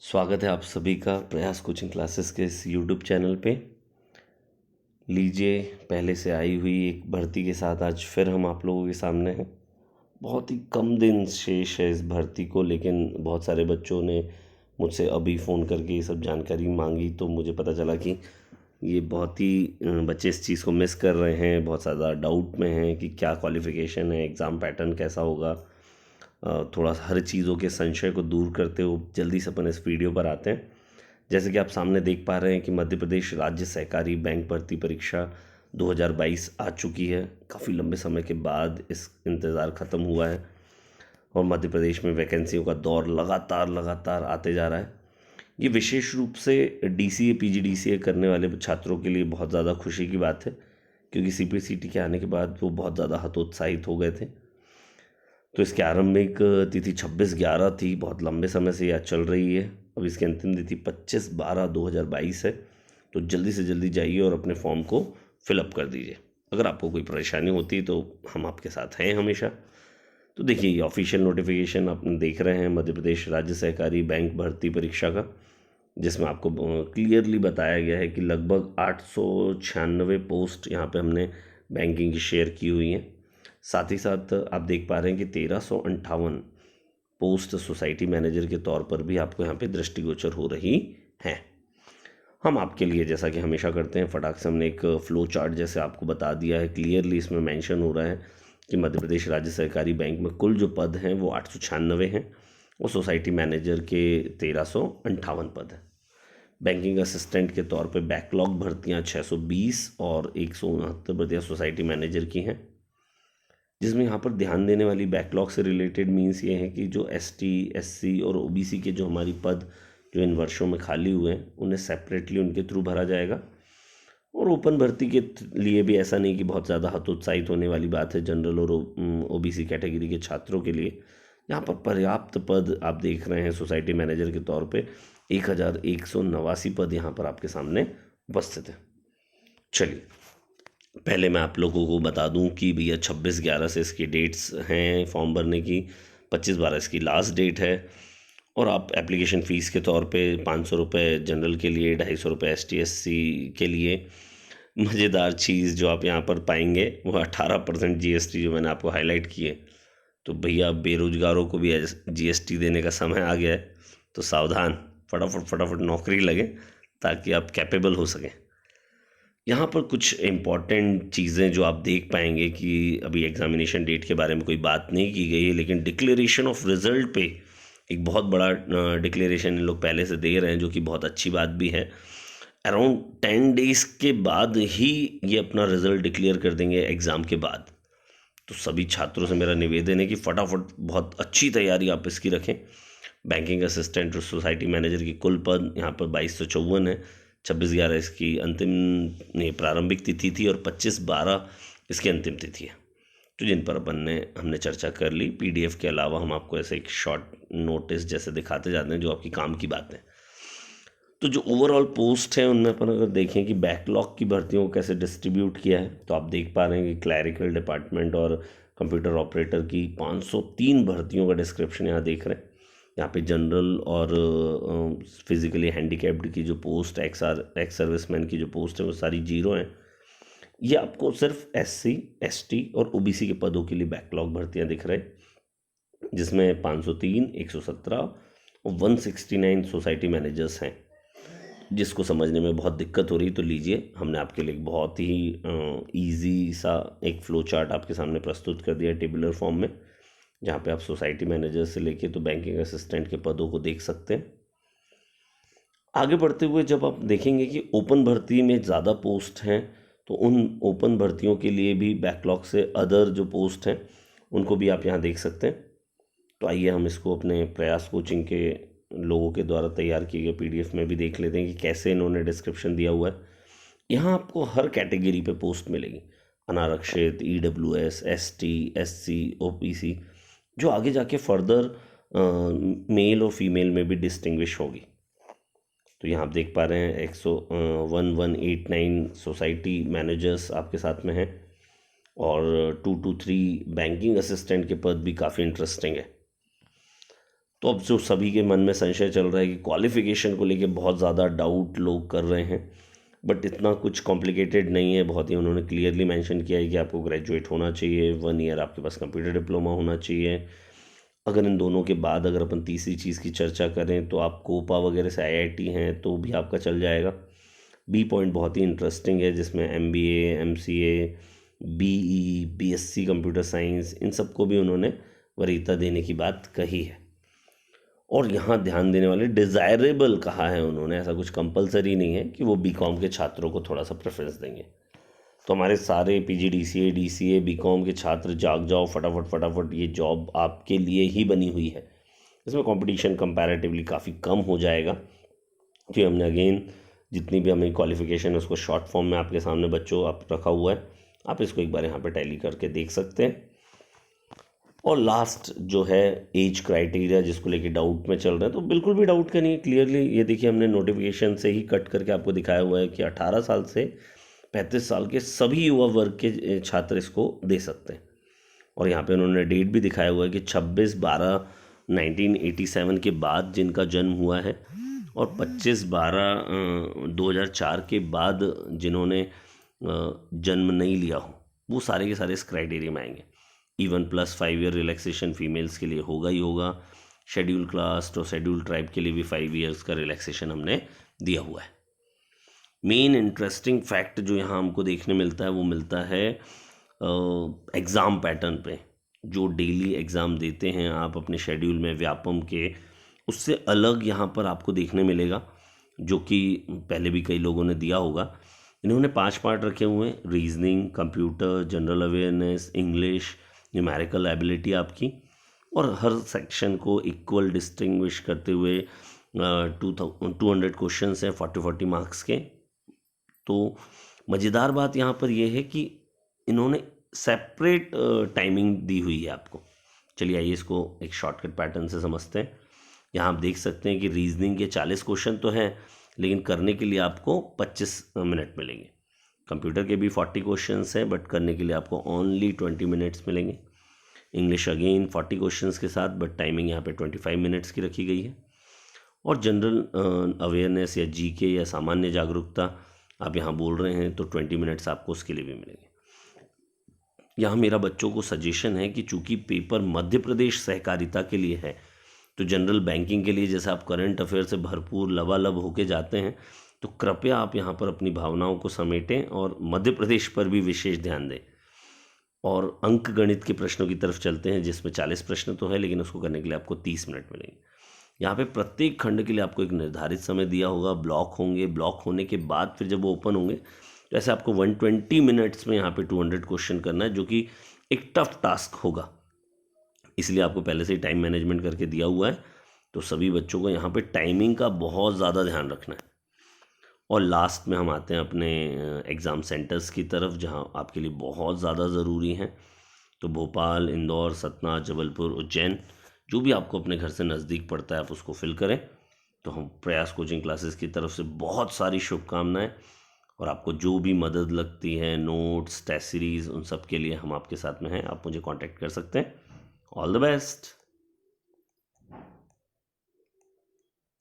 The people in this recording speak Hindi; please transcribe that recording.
स्वागत है आप सभी का प्रयास कोचिंग क्लासेस के इस यूट्यूब चैनल पे। लीजिए, पहले से आई हुई एक भर्ती के साथ आज फिर हम आप लोगों के सामने हैं। बहुत ही कम दिन शेष है इस भर्ती को, लेकिन बहुत सारे बच्चों ने मुझसे अभी फ़ोन करके ये सब जानकारी मांगी, तो मुझे पता चला कि ये बहुत ही बच्चे इस चीज़ को मिस कर रहे हैं, बहुत ज़्यादा डाउट में हैं कि क्या क्वालिफ़िकेशन है, एग्ज़ाम पैटर्न कैसा होगा। थोड़ा हर चीज़ों के संशय को दूर करते हुए जल्दी से अपन इस वीडियो पर आते हैं। जैसे कि आप सामने देख पा रहे हैं कि मध्य प्रदेश राज्य सहकारी बैंक भर्ती परीक्षा 2022 आ चुकी है। काफ़ी लंबे समय के बाद इस इंतज़ार ख़त्म हुआ है और मध्य प्रदेश में वैकेंसियों का दौर लगातार लगातार आते जा रहा है। ये विशेष रूप से डीसीए पीजीडीसीए करने वाले छात्रों के लिए बहुत ज़्यादा खुशी की बात है, क्योंकि सीपीसीटी के आने के बाद वो बहुत ज़्यादा हतोत्साहित हो गए थे। तो इसकी आरंभिक तिथि 26/11 थी, बहुत लंबे समय से यह चल रही है। अब इसकी अंतिम तिथि 25/12/2022 है। तो जल्दी से जल्दी जाइए और अपने फॉर्म को फिलअप कर दीजिए। अगर आपको कोई परेशानी होती है तो हम आपके साथ हैं हमेशा। तो देखिए, ये ऑफिशियल नोटिफिकेशन आप देख रहे हैं मध्य प्रदेश राज्य सहकारी बैंक भर्ती परीक्षा का, जिसमें आपको क्लियरली बताया गया है कि लगभग 896 पोस्ट यहाँ पे हमने बैंकिंग की शेयर की हुई हैं। साथ ही साथ आप देख पा रहे हैं कि 1358 पोस्ट सोसाइटी मैनेजर के तौर पर भी आपको यहाँ पे दृष्टिगोचर हो रही हैं। हम आपके लिए, जैसा कि हमेशा करते हैं, फटाक से हमने एक फ्लो चार्ट जैसे आपको बता दिया है। क्लियरली इसमें मेंशन हो रहा है कि मध्य प्रदेश राज्य सहकारी बैंक में कुल जो पद हैं वो 896 हैं और सोसाइटी मैनेजर के 1358 पद हैं। बैंकिंग असिस्टेंट के तौर पे बैकलॉग भर्तियाँ 620 और 169 भर्तियाँ सोसाइटी मैनेजर की हैं, जिसमें यहाँ पर ध्यान देने वाली बैकलॉग से रिलेटेड मीन्स ये है कि जो एसटी, एससी और ओबीसी के जो हमारी पद जो इन वर्षों में खाली हुए हैं उन्हें सेपरेटली उनके थ्रू भरा जाएगा। और ओपन भर्ती के लिए भी ऐसा नहीं कि बहुत ज़्यादा हतोत्साहित होने वाली बात है। जनरल और ओबीसी कैटेगरी के छात्रों के लिए यहाँ पर पर्याप्त पद आप देख रहे हैं। सोसाइटी मैनेजर के तौर पे 1189 पद यहाँ पर आपके सामने उपस्थित है। चलिए, पहले मैं आप लोगों को बता दूं कि भैया 26/11 से इसकी डेट्स हैं फॉर्म भरने की, 25/12 इसकी लास्ट डेट है। और आप एप्लीकेशन फ़ीस के तौर पे 500 रुपये जनरल के लिए, 250 रुपये एसटी एससी के लिए। मज़ेदार चीज़ जो आप यहाँ पर पाएंगे वो 18% जीएसटी जो मैंने आपको हाईलाइट की है। तो भैया बेरोजगारों को भी जीएसटी देने का समय आ गया है, तो सावधान, फटाफट फटाफट नौकरी लगे ताकि आप कैपेबल हो सकें। यहाँ पर कुछ इम्पॉर्टेंट चीज़ें जो आप देख पाएंगे कि अभी एग्जामिनेशन डेट के बारे में कोई बात नहीं की गई है, लेकिन डिक्लेरेशन ऑफ रिजल्ट पे एक बहुत बड़ा डिक्लेरेशन इन लोग पहले से दे रहे हैं, जो कि बहुत अच्छी बात भी है। अराउंड 10 डेज़ के बाद ही ये अपना रिजल्ट डिक्लेयर कर देंगे एग्ज़ाम के बाद। तो सभी छात्रों से मेरा निवेदन है कि फटाफट बहुत अच्छी तैयारी आप इसकी रखें। बैंकिंग असिस्टेंट और सोसाइटी मैनेजर की कुल पद यहाँ पर 2254 है। 26/11 इसकी अंतिम नहीं प्रारंभिक तिथि थी और 25/12 इसकी अंतिम तिथि है। तो जिन पर हमने चर्चा कर ली। पीडीएफ के अलावा हम आपको ऐसे एक शॉर्ट नोटिस जैसे दिखाते जाते हैं जो आपकी काम की बात है। तो जो ओवरऑल पोस्ट है उनमें अपन अगर देखें कि बैकलॉग की भर्तियों को कैसे डिस्ट्रीब्यूट किया है, तो आप देख पा रहे हैं कि क्लैरिकल डिपार्टमेंट और कंप्यूटर ऑपरेटर की 503 भर्तियों का डिस्क्रिप्शन यहाँ देख रहे हैं। यहाँ पे जनरल और फिजिकली हैंडीकैप्ड की जो पोस्ट, एक्स सर्विसमैन की जो पोस्ट है वो सारी 0 हैं। ये आपको सिर्फ एससी, एसटी और ओबीसी के पदों के लिए बैकलॉग भर्तियाँ दिख रहे हैं, जिसमें 503, 117 और 169 सोसाइटी मैनेजर्स हैं। जिसको समझने में बहुत दिक्कत हो रही, तो लीजिए, हमने आपके लिए एक बहुत ही इजी सा एक फ्लो चार्ट आपके सामने प्रस्तुत कर दिया है टेबुलर फॉर्म में, जहाँ पे आप सोसाइटी मैनेजर से लेके तो बैंकिंग असिस्टेंट के पदों को देख सकते हैं। आगे बढ़ते हुए जब आप देखेंगे कि ओपन भर्ती में ज़्यादा पोस्ट हैं, तो उन ओपन भर्तियों के लिए भी बैकलॉग से अदर जो पोस्ट हैं उनको भी आप यहाँ देख सकते हैं। तो आइए हम इसको अपने प्रयास कोचिंग के लोगों के द्वारा तैयार किए गए पीडीएफ में भी देख लेते हैं कि कैसे इन्होंने डिस्क्रिप्शन दिया हुआ है। यहाँ आपको हर कैटेगरी पे पोस्ट मिलेगी, अनारक्षित, ईडब्ल्यूएस, एसटी, एससी, ओबीसी, जो आगे जाके फर्दर मेल और फीमेल में भी डिस्टिंग्विश होगी। तो यहाँ आप देख पा रहे हैं 1189 सोसाइटी मैनेजर्स आपके साथ में हैं और 223 बैंकिंग असिस्टेंट के पद भी काफ़ी इंटरेस्टिंग है। तो अब जो सभी के मन में संशय चल रहा है कि क्वालिफ़िकेशन को लेके बहुत ज़्यादा डाउट लोग कर रहे हैं, बट इतना कुछ कॉम्प्लिकेटेड नहीं है। बहुत ही उन्होंने क्लियरली मेंशन किया है कि आपको ग्रेजुएट होना चाहिए, 1 ईयर आपके पास कंप्यूटर डिप्लोमा होना चाहिए। अगर इन दोनों के बाद अगर अपन तीसरी चीज़ की चर्चा करें तो आप कोपा वगैरह से आईआईटी हैं तो भी आपका चल जाएगा। बी पॉइंट बहुत ही इंटरेस्टिंग है, जिसमें MBA, MCA, BE, BSc computer science, इन सबको भी उन्होंने वरीयता देने की बात कही है। और यहाँ ध्यान देने वाले डिज़ायरेबल कहा है उन्होंने, ऐसा कुछ कंपलसरी नहीं है कि वो बीकॉम के छात्रों को थोड़ा सा प्रेफरेंस देंगे। तो हमारे सारे पीजीडीसीए, डीसीए, बीकॉम के छात्र जाग जाओ फटाफट फटाफट, ये जॉब आपके लिए ही बनी हुई है। इसमें कंपटीशन कंपैरेटिवली काफ़ी कम हो जाएगा, क्योंकि हमने अगेन जितनी भी हमें क्वालिफिकेशन है उसको शॉर्ट फॉर्म में आपके सामने बच्चों आप रखा हुआ है, आप इसको एक बार यहाँ पे टैली करके देख सकते हैं। और लास्ट जो है एज क्राइटेरिया, जिसको लेके डाउट में चल रहे हैं, तो बिल्कुल भी डाउट का नहीं है। क्लियरली ये देखिए, हमने नोटिफिकेशन से ही कट करके आपको दिखाया हुआ है कि 18 साल से 35 साल के सभी युवा वर्ग के छात्र इसको दे सकते हैं। और यहाँ पे उन्होंने डेट भी दिखाया हुआ है कि 26/12/1987 के बाद जिनका जन्म हुआ है और 25/12/2004 के बाद जिन्होंने जन्म नहीं लिया हो, वो सारे के सारे इस क्राइटेरिया में आएंगे। इवन +5 ईयर रिलैक्सेशन फीमेल्स के लिए होगा ही होगा। शेड्यूल कास्ट और शेड्यूल ट्राइब के लिए भी 5 ईयर्स का रिलैक्सेशन हमने दिया हुआ है। मेन इंटरेस्टिंग फैक्ट जो यहाँ हमको देखने मिलता है वो मिलता है एग्ज़ाम पैटर्न पे। जो डेली एग्ज़ाम देते हैं आप अपने शेड्यूल में व्यापम के, उससे अलग यहाँ पर आपको देखने मिलेगा, जो कि पहले भी कई लोगों ने दिया होगा। इन्होंने 5 पार्ट रखे हुए हैं: reasoning, computer, general awareness, English, numerical ability आपकी, और हर सेक्शन को इक्वल डिस्टिंग्विश करते हुए 200 क्वेश्चन हैं 40 मार्क्स के। तो मज़ेदार बात यहाँ पर यह है कि इन्होंने सेपरेट टाइमिंग दी हुई है आपको। चलिए आइए इसको एक शॉर्टकट पैटर्न से समझते हैं। यहाँ आप देख सकते हैं कि रीजनिंग के 40 क्वेश्चन तो हैं, लेकिन करने के लिए आपको 25 मिनट मिलेंगे। कंप्यूटर के भी 40 क्वेश्चंस हैं, बट करने के लिए आपको ओनली 20 मिनट्स मिलेंगे। इंग्लिश अगेन 40 क्वेश्चंस के साथ, बट टाइमिंग यहाँ पे 25 मिनट्स की रखी गई है। और जनरल अवेयरनेस या जीके या सामान्य जागरूकता आप यहाँ बोल रहे हैं तो 20 मिनट्स आपको उसके लिए भी मिलेंगे। यहाँ मेरा बच्चों को सजेशन है कि चूंकि पेपर मध्य प्रदेश सहकारिता के लिए है, तो जनरल बैंकिंग के लिए जैसे आप करंट अफेयर से भरपूर लबालब होके जाते हैं, तो कृपया आप यहाँ पर अपनी भावनाओं को समेटें और मध्य प्रदेश पर भी विशेष ध्यान दें। और अंक गणित के प्रश्नों की तरफ चलते हैं, जिसमें 40 प्रश्न तो है, लेकिन उसको करने के लिए आपको 30 मिनट मिलेंगे। यहाँ पे प्रत्येक खंड के लिए आपको एक निर्धारित समय दिया होगा, ब्लॉक होंगे, ब्लॉक होने के बाद फिर जब वो ओपन होंगे तो ऐसे आपको 120 मिनट्स में यहाँ पे 200 क्वेश्चन करना है, जो कि एक टफ टास्क होगा। इसलिए आपको पहले से ही टाइम मैनेजमेंट करके दिया हुआ है, तो सभी बच्चों को यहाँ पे टाइमिंग का बहुत ज़्यादा ध्यान रखना है। और लास्ट में हम आते हैं अपने एग्ज़ाम सेंटर्स की तरफ, जहाँ आपके लिए बहुत ज़्यादा ज़रूरी हैं। तो भोपाल, इंदौर, सतना, जबलपुर, उज्जैन, जो भी आपको अपने घर से नज़दीक पड़ता है आप उसको फिल करें। तो हम प्रयास कोचिंग क्लासेस की तरफ से बहुत सारी शुभकामनाएं, और आपको जो भी मदद लगती है, नोट्स, टेस्ट सीरीज़, उन सब के लिए हम आपके साथ में हैं। आप मुझे कांटेक्ट कर सकते हैं। All the best.